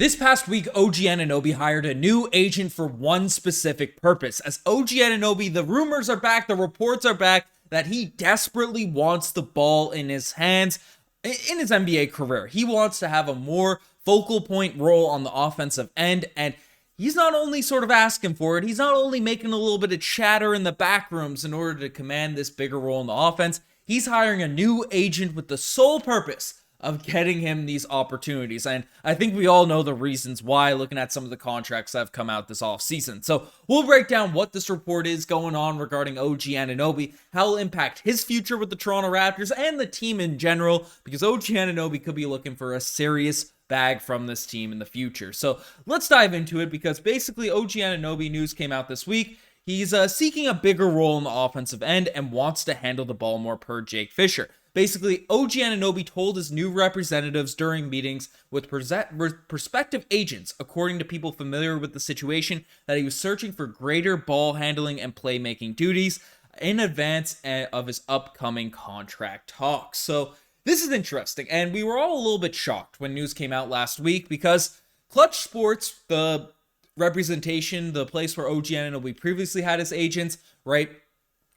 This past week, OG Anunoby hired a new agent for one specific purpose. As OG Anunoby, the rumors are back, the reports are back that he desperately wants the ball in his hands in his NBA career. He wants to have a more focal point role on the offensive end, and he's not only sort of asking for it, he's not only making a little bit of chatter in the back rooms in order to command this bigger role in the offense, he's hiring a new agent with the sole purpose of getting him these opportunities. And I think we all know the reasons why, looking at some of the contracts that have come out this offseason. So we'll break down what this report is going on regarding OG Anunoby, how it'll impact his future with the Toronto Raptors and the team in general, because OG Anunoby could be looking for a serious bag from this team in the future. So let's dive into it, because basically OG Anunoby news came out this week. He's seeking a bigger role in the offensive end and wants to handle the ball more, per Jake Fisher. Basically, OG Anunoby told his new representatives during meetings with prospective agents, according to people familiar with the situation, that he was searching for greater ball handling and playmaking duties in advance of his upcoming contract talks. So this is interesting, and we were all a little bit shocked when news came out last week, because Clutch Sports, the representation, the place where OG Anunoby previously had his agents, right?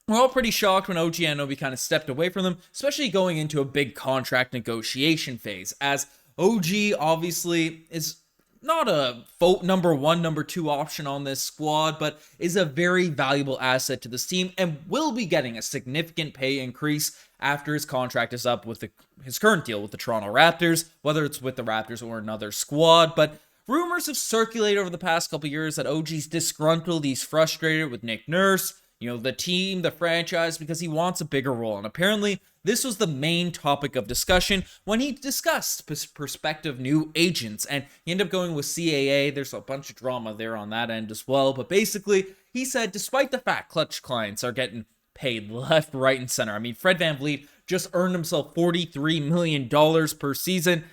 We're all pretty shocked when OG Anunoby kind of stepped away from them, especially going into a big contract negotiation phase, as OG obviously is not a number one, number two option on this squad, but is a very valuable asset to this team and will be getting a significant pay increase after his contract is up with his current deal with the Toronto Raptors, whether it's with the Raptors or another squad. But rumors have circulated over the past couple years that OG's disgruntled, he's frustrated with Nick Nurse, the team, the franchise, because he wants a bigger role. And apparently, this was the main topic of discussion when he discussed prospective new agents. And he ended up going with CAA. There's a bunch of drama there on that end as well. But basically, he said, despite the fact Clutch clients are getting paid left, right, and center. I mean, Fred VanVleet just earned himself $43 million per season,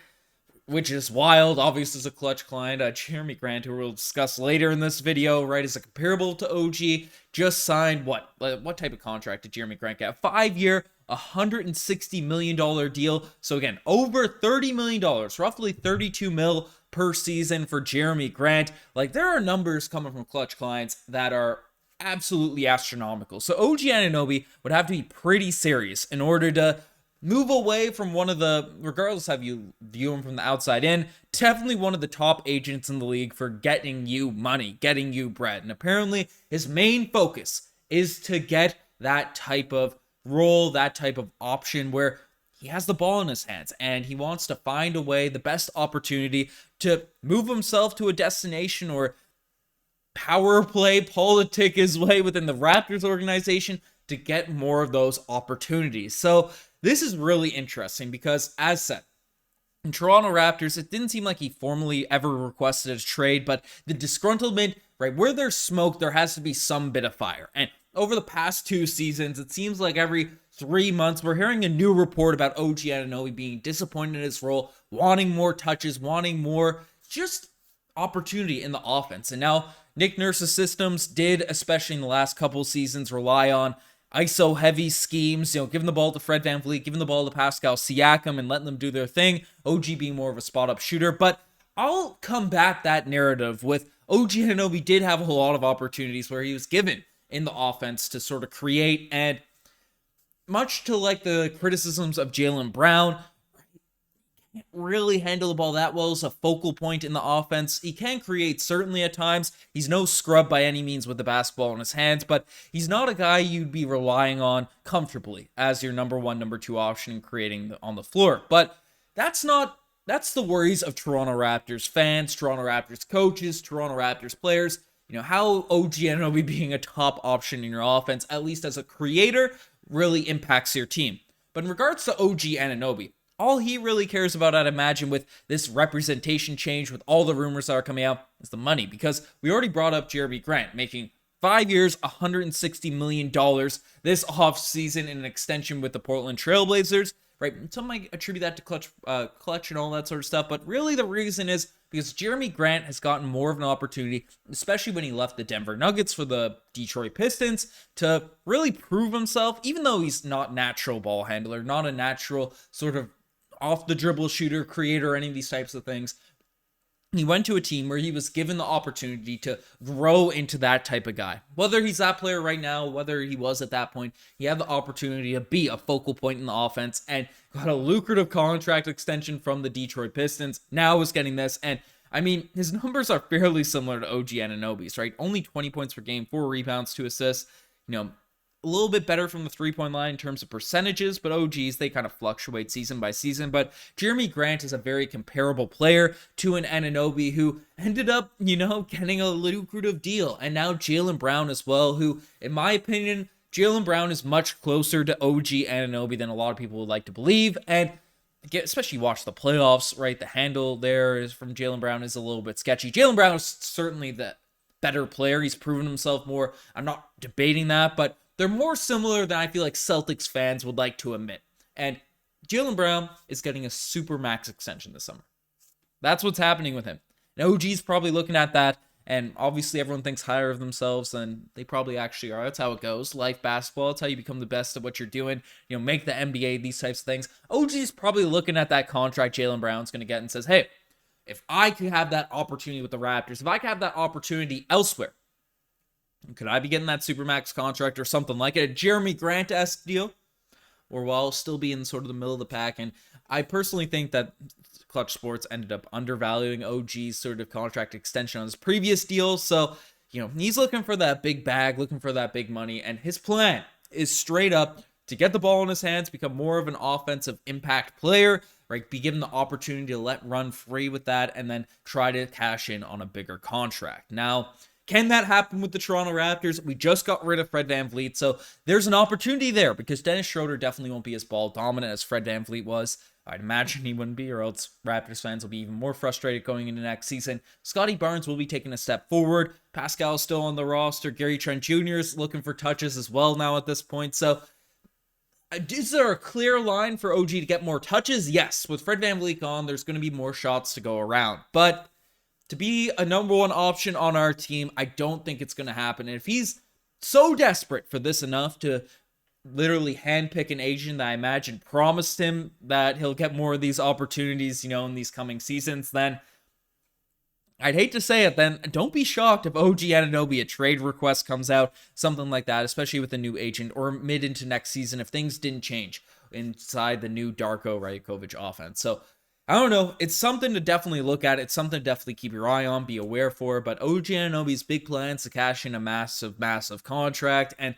which is wild. Obviously, as a Clutch client, Jeremy Grant, who we'll discuss later in this video, right, is a comparable to OG, just signed what type of contract did Jeremy Grant get? A 5-year, $160 million deal. So again, over $30 million, roughly $32 mil per season for Jeremy Grant. Like, there are numbers coming from Clutch clients that are absolutely astronomical. So OG Anunoby would have to be pretty serious in order to move away from one of the, regardless of how you view him from the outside in, definitely one of the top agents in the league for getting you money, getting you bread. And apparently his main focus is to get that type of role, that type of option where he has the ball in his hands and he wants to find a way, the best opportunity to move himself to a destination or power play, politic his way within the Raptors organization to get more of those opportunities. So this is really interesting because, as said, in Toronto Raptors, it didn't seem like he formally ever requested a trade, but the disgruntlement, right, where there's smoke, there has to be some bit of fire. And over the past 2 seasons, it seems like every 3 months, we're hearing a new report about OG Anunoby being disappointed in his role, wanting more touches, wanting more just opportunity in the offense. And now Nick Nurse's systems did, especially in the last couple seasons, rely on ISO heavy schemes, giving the ball to Fred VanVleet, giving the ball to Pascal Siakam and letting them do their thing. OG being more of a spot up shooter, but I'll combat that narrative with OG Anunoby did have a lot of opportunities where he was given in the offense to sort of create, and much to like the criticisms of Jaylen Brown, can't really handle the ball that well as a focal point in the offense. He can create, certainly at times. He's no scrub by any means with the basketball in his hands, but he's not a guy you'd be relying on comfortably as your number one, number two option in creating on the floor. But that's the worries of Toronto Raptors fans, Toronto Raptors coaches, Toronto Raptors players. How OG Anunoby being a top option in your offense, at least as a creator, really impacts your team. But in regards to OG Anunoby, all he really cares about, I'd imagine, with this representation change, with all the rumors that are coming out, is the money. Because we already brought up Jeremy Grant making 5 years, $160 million this offseason in an extension with the Portland Trailblazers, right? Some might attribute that to Clutch and all that sort of stuff, but really the reason is because Jeremy Grant has gotten more of an opportunity, especially when he left the Denver Nuggets for the Detroit Pistons, to really prove himself, even though he's not natural ball handler, not a natural sort of off the dribble shooter, creator, any of these types of things. he went to a team where he was given the opportunity to grow into that type of guy. Whether he's that player right now, whether he was at that point, he had the opportunity to be a focal point in the offense and got a lucrative contract extension from the Detroit Pistons. Now is getting this, and I mean, his numbers are fairly similar to OG Anunoby's, right? Only 20 points per game, 4 rebounds, 2 assists. You know, a little bit better from the three-point line in terms of percentages, but OGs, they kind of fluctuate season by season. But Jeremy Grant is a very comparable player to an Anunoby who ended up, getting a lucrative deal. And now Jaylen Brown as well, who, in my opinion, Jaylen Brown is much closer to OG Anunoby than a lot of people would like to believe. And especially watch the playoffs, right? The handle there is from Jaylen Brown is a little bit sketchy. Jaylen Brown is certainly the better player. He's proven himself more. I'm not debating that, but they're more similar than I feel like Celtics fans would like to admit. And Jaylen Brown is getting a super max extension this summer. That's what's happening with him. And OG's probably looking at that, and obviously everyone thinks higher of themselves than they probably actually are. That's how it goes. Life basketball, that's how you become the best at what you're doing. Make the NBA, these types of things. OG's probably looking at that contract Jaylen Brown's going to get and says, hey, if I could have that opportunity with the Raptors, if I could have that opportunity elsewhere, could I be getting that Supermax contract or something like it? A Jeremy Grant-esque deal? Or while still being sort of the middle of the pack? And I personally think that Clutch Sports ended up undervaluing OG's sort of contract extension on his previous deal. So, he's looking for that big bag, looking for that big money. And his plan is straight up to get the ball in his hands, become more of an offensive impact player, right? Be given the opportunity to let run free with that and then try to cash in on a bigger contract. Now, can that happen with the Toronto Raptors? We just got rid of Fred VanVleet, so there's an opportunity there because Dennis Schroeder definitely won't be as ball dominant as Fred VanVleet was. I'd imagine he wouldn't be, or else Raptors fans will be even more frustrated going into next season. Scotty Barnes will be taking a step forward. Pascal's still on the roster. Gary Trent Jr. is looking for touches as well now at this point. So, is there a clear line for OG to get more touches? Yes. With Fred VanVleet gone, there's going to be more shots to go around. But to be a number one option on our team, I don't think it's going to happen. And if he's so desperate for this enough to literally handpick an agent that I imagine promised him that he'll get more of these opportunities, in these coming seasons, then I'd hate to say it, then don't be shocked if OG Anunoby, a trade request comes out, something like that, especially with a new agent or mid into next season if things didn't change inside the new Darko Rajakovic offense. So, I don't know. It's something to definitely look at. It's something to definitely keep your eye on, be aware for. But OG Anunoby's big plans to cash in a massive, massive contract. And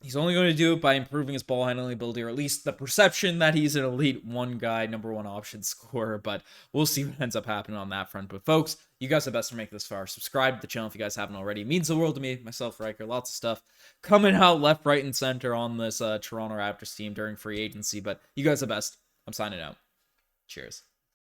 he's only going to do it by improving his ball handling ability, or at least the perception that he's an elite one guy, number one option scorer. But we'll see what ends up happening on that front. But folks, you guys are the best to make this far. Subscribe to the channel if you guys haven't already. It means the world to me, myself, Riker. Lots of stuff coming out left, right, and center on this Toronto Raptors team during free agency. But you guys are the best. I'm signing out. Cheers.